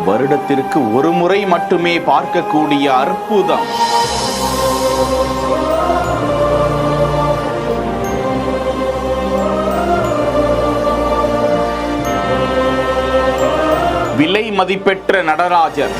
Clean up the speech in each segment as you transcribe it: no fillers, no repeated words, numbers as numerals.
வருடத்திற்கு ஒரு முறை மட்டுமே பார்க்கக்கூடிய அற்புதம். விலை மதிப்பெற்ற நடராஜர்.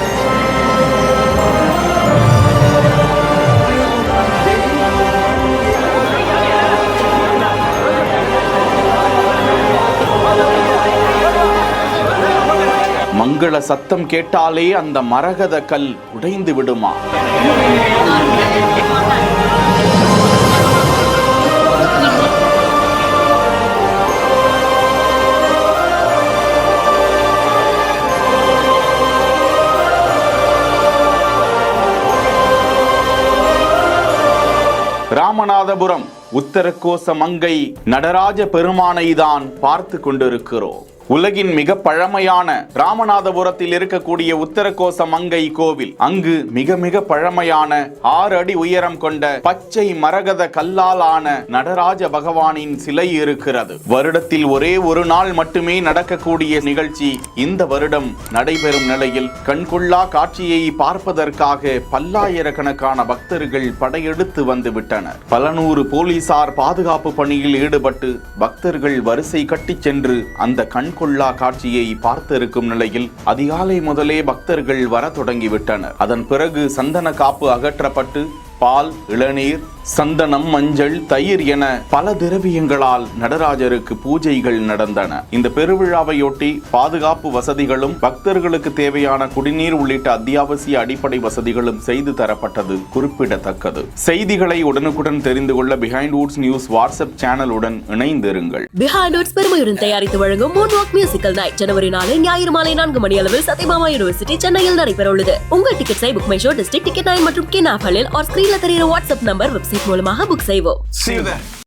மங்கள சத்தம் கேட்டாலே அந்த மரகத கல் உடைந்து விடுமா? ராமநாதபுரம் உத்தரகோச மங்கை நடராஜ பெருமானை தான் பார்த்து கொண்டிருக்கிறோம். உலகின் மிக பழமையான ராமநாதபுரத்தில் இருக்கக்கூடிய உத்தரகோச மங்கை கோவில். அங்கு மிக மிக பழமையான 6 அடி உயரம் கொண்ட பச்சை மரகத கல்லால் ஆன நடராஜ பகவானின் சிலை இருக்கிறது. வருடத்தில் ஒரே ஒரு நாள் மட்டுமே நடக்கக்கூடிய நிகழ்ச்சி இந்த வருடம் நடைபெறும் நிலையில் கண்கொள்ளா காட்சியை பார்ப்பதற்காக பல்லாயிரக்கணக்கான பக்தர்கள் படையெடுத்து வந்து விட்டனர். பல நூறு போலீசார் பாதுகாப்பு பணியில் ஈடுபட்டு பக்தர்கள் வரிசை கட்டி சென்று அந்த கண்கொள்ளா காட்சியை பார்த்திருக்கும் நிலையில் அதிகாலை முதலே பக்தர்கள் வர தொடங்கிவிட்டனர். அதன் பிறகு சந்தன காப்பு அகற்றப்பட்டு பால், இளநீர், சந்தனம், மஞ்சள், தயிர் என பல திரவியங்களால் நடராஜருக்கு பூஜைகள் நடந்தன. இந்த பெருவிழாவையொட்டி பாதுகாப்பு வசதிகளும் பக்தர்களுக்கு தேவையான குடிநீர் உள்ளிட்ட அத்தியாவசிய அடிப்படை வசதிகளும் செய்து தரப்பட்டது குறிப்பிடத்தக்கது. செய்திகளை உடனுக்குடன் தெரிந்து கொள்ள பிஹைண்ட் வுட்ஸ் நியூஸ் வாட்ஸ்அப் சேனலுடன் இணைந்திருங்கள். பிஹைண்ட் வுட்ஸ் பெருமையுடன் தயாரித்து வழங்கும் மூன்வாக் மியூசிக்கல் நைட் ஜனவரி 4 ஞாயிறு மாலை 4 மணி அளவில் சத்யபாமா யூனிவர்சிட்டி சென்னையில் நடைபெற உள்ளது. உங்கள் டிக்கெட்ஸை book my show, district ticket 9 மற்றும் கின் ஆப் மற்றும் ஸ்கிரீன்ல தெரிகிற வாட்ஸ்அப் நம்பர் வெப்சைட் மூலமாக புக் செய்வோம். See you there.